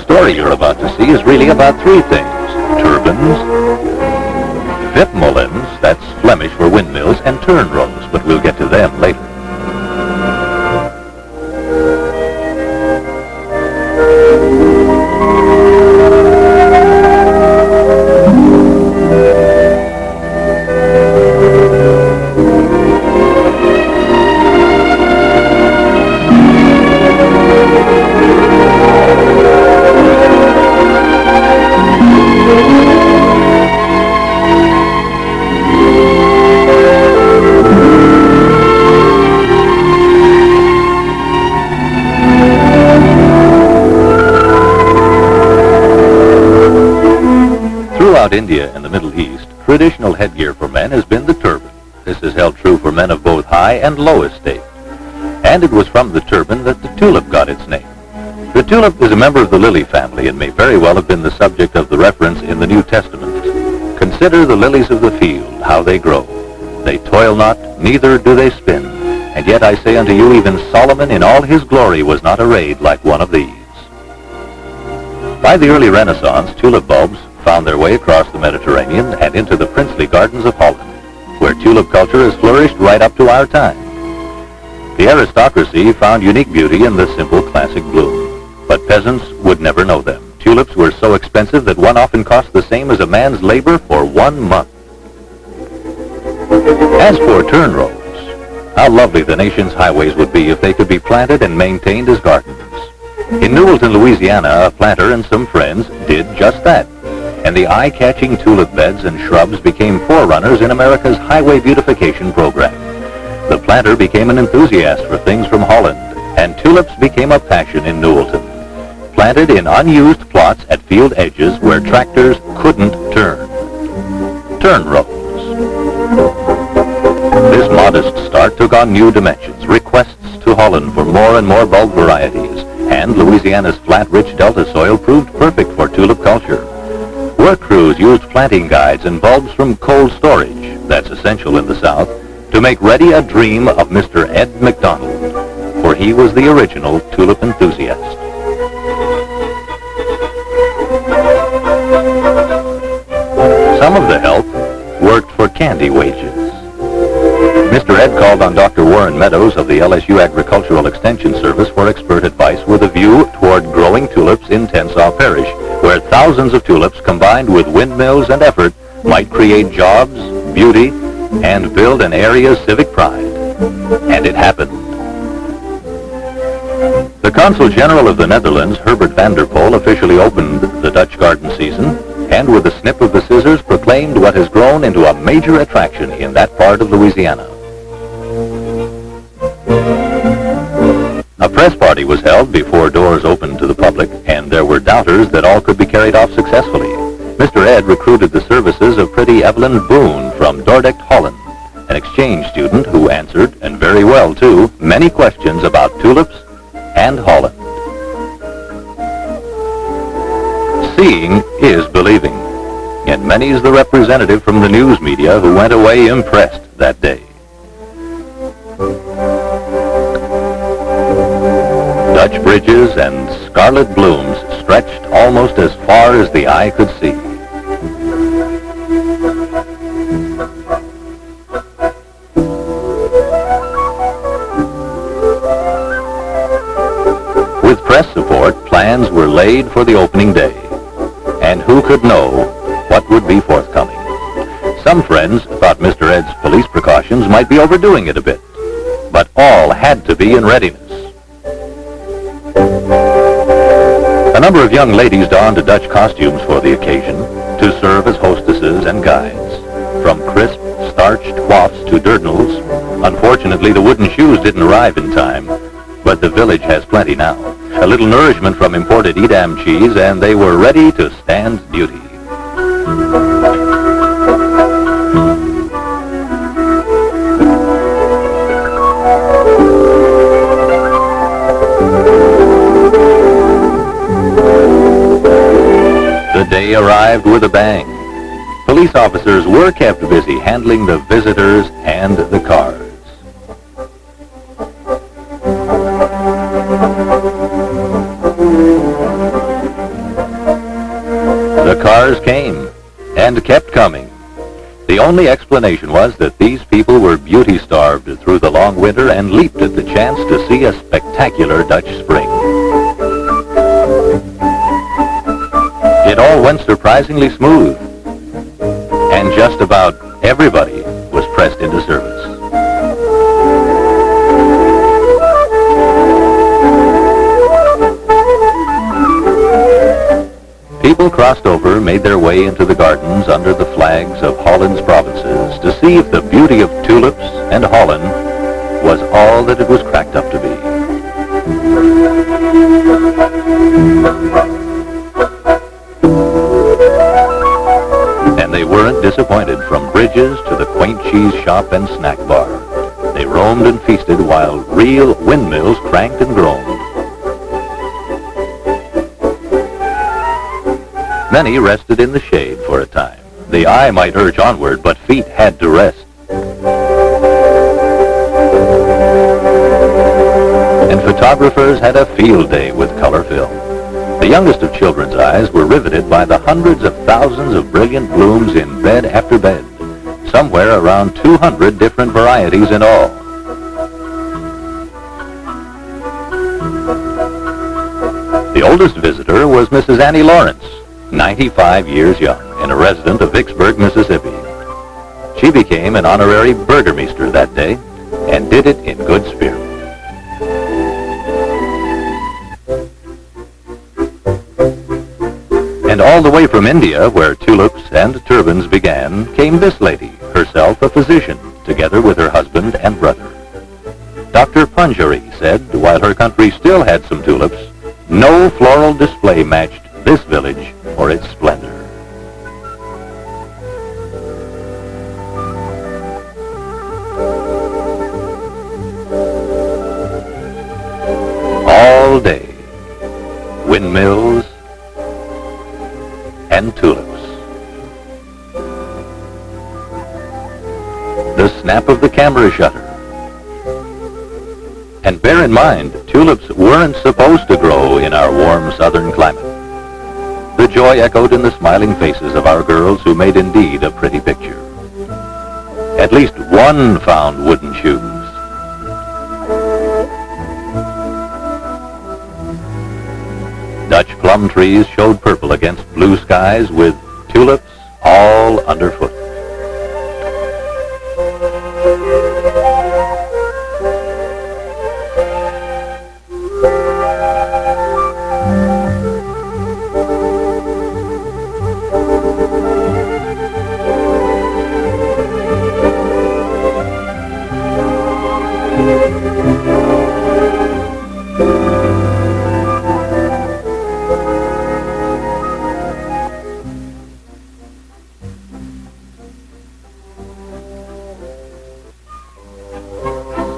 story you're about to see is really about three things: turbines, windmolens, that's Flemish for windmills, and turn rows, but we'll get to them later. Throughout India and the Middle East, traditional headgear for men has been the turban. This is held true for men of both high and low estate. And it was from the turban that the tulip got its name. The tulip is a member of the lily family and may very well have been the subject of the reference in the New Testament. Consider the lilies of the field, how they grow. They toil not, neither do they spin. And yet I say unto you, even Solomon in all his glory was not arrayed like one of these. By the early Renaissance, tulip bulbs found their way across the Mediterranean and into the princely gardens of Holland, where tulip culture has flourished right up to our time. The aristocracy found unique beauty in the simple classic bloom, but peasants would never know them. Tulips were so expensive that one often cost the same as a man's labor for 1 month. As for turn rows, how lovely the nation's highways would be if they could be planted and maintained as gardens. In Newellton, Louisiana, a planter and some friends did just that, and the eye-catching tulip beds and shrubs became forerunners in America's highway beautification program. The planter became an enthusiast for things from Holland, and tulips became a passion in Newellton, planted in unused plots at field edges where tractors couldn't turn. Turn rows. This modest start took on new dimensions, requests to Holland for more and more bulb varieties, and Louisiana's flat, rich delta soil proved perfect for tulip culture. Work crews used planting guides and bulbs from cold storage, that's essential in the South, to make ready a dream of Mr. Ed McDonald, for he was the original tulip enthusiast. Some of the help worked for candy wages. Mr. Ed called on Dr. Warren Meadows of the LSU Agricultural Extension Service for expert advice with a view toward growing tulips in Tensas Parish, where thousands of tulips combined with windmills and effort might create jobs, beauty, and build an area's civic pride. And it happened. The Consul General of the Netherlands, Herbert van der Pol, officially opened the Dutch garden season, and with a snip of the scissors proclaimed what has grown into a major attraction in that part of Louisiana. A press party was held before doors opened to the public, and there were doubters that all could be carried off successfully. Mr. Ed recruited the services of pretty Evelyn Boone from Dordrecht, Holland, an exchange student who answered, and very well too, many questions about tulips and Holland. Seeing is believing, and many's the representative from the news media who went away impressed that day. Dutch bridges and scarlet blooms stretched almost as far as the eye could see. With press support, plans were laid for the opening day. And who could know what would be forthcoming? Some friends thought Mr. Ed's police precautions might be overdoing it a bit, but all had to be in readiness. A number of young ladies donned Dutch costumes for the occasion to serve as hostesses and guides. From crisp, starched coifs to dirndls, unfortunately the wooden shoes didn't arrive in time, but the village has plenty now. A little nourishment from imported Edam cheese, and they were ready to stand duty. The day arrived with a bang. Police officers were kept busy handling the visitors and the cars. cars came, and kept coming. The only explanation was that these people were beauty-starved through the long winter and leaped at the chance to see a spectacular Dutch spring. It all went surprisingly smooth, and just about everybody was pressed into service. People crossed over, made their way into the gardens under the flags of Holland's provinces to see if the beauty of tulips and Holland was all that it was cracked up to be. And they weren't disappointed. From bridges to the quaint cheese shop and snack bar, they roamed and feasted while real windmills cranked and groaned. Many rested in the shade for a time. The eye might urge onward, but feet had to rest. And photographers had a field day with color film. The youngest of children's eyes were riveted by the hundreds of thousands of brilliant blooms in bed after bed, somewhere around 200 different varieties in all. The oldest visitor was Mrs. Annie Lawrence, 95 years young, and a resident of Vicksburg, Mississippi. She became an honorary burgomaster that day and did it in good spirit. And all the way from India, where tulips and turbans began, came this lady, herself a physician, together with her husband and brother. Dr. Punjari said while her country still had some tulips, no floral display matched this village for its splendor. All day, windmills and tulips. The snap of the camera shutter. And bear in mind, tulips weren't supposed to grow in our warm southern climate. The joy echoed in the smiling faces of our girls, who made indeed a pretty picture. At least one found wooden shoes. Dutch plum trees showed purple against blue skies, with tulips all underfoot.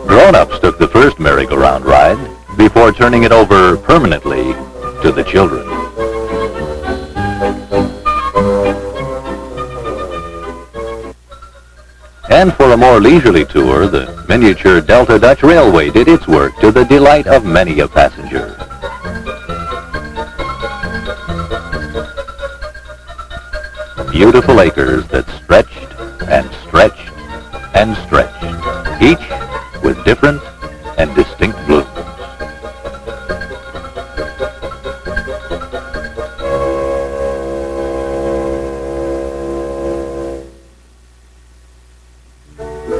Grown-ups took the first merry-go-round ride before turning it over permanently to the children. And for a more leisurely tour, the miniature Delta Dutch Railway did its work to the delight of many a passenger. Beautiful acres that stretched and stretched and stretched, each with different and distinct blooms.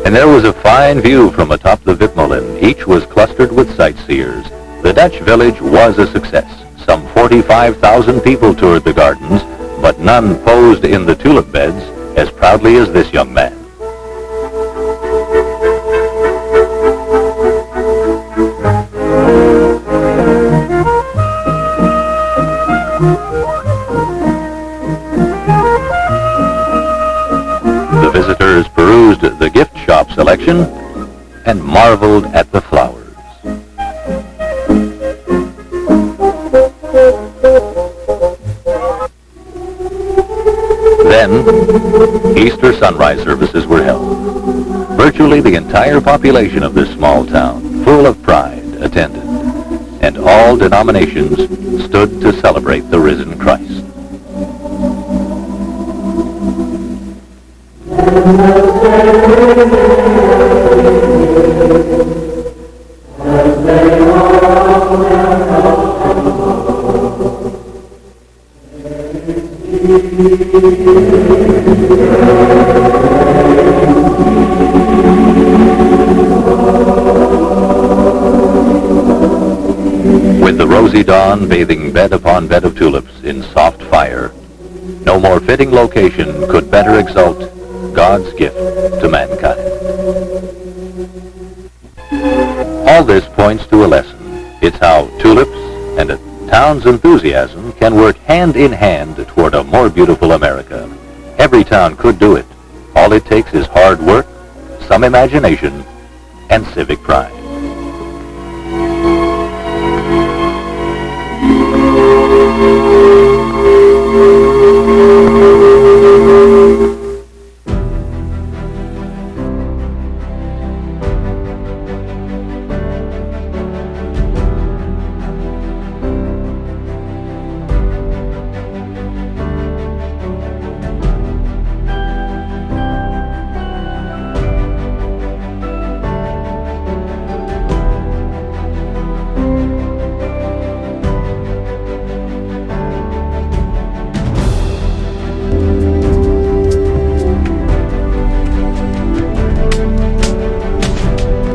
And there was a fine view from atop the Wipmolen. Each was clustered with sightseers. The Dutch village was a success. Some 45,000 people toured the gardens, but none posed in the tulip beds as proudly as this young man. The visitors perused the gift shop selection and marveled at the flowers. Then, Easter sunrise services were held. Virtually the entire population of this small town, full of pride, attended, and all denominations stood to celebrate the risen Christ. With the rosy dawn bathing bed upon bed of tulips in soft fire, no more fitting location could better exalt God's gift to mankind. All this points to a lesson. It's how tulips and a town's enthusiasm can work hand in hand toward a more beautiful America. Every town could do it. All it takes is hard work, some imagination, and civic pride.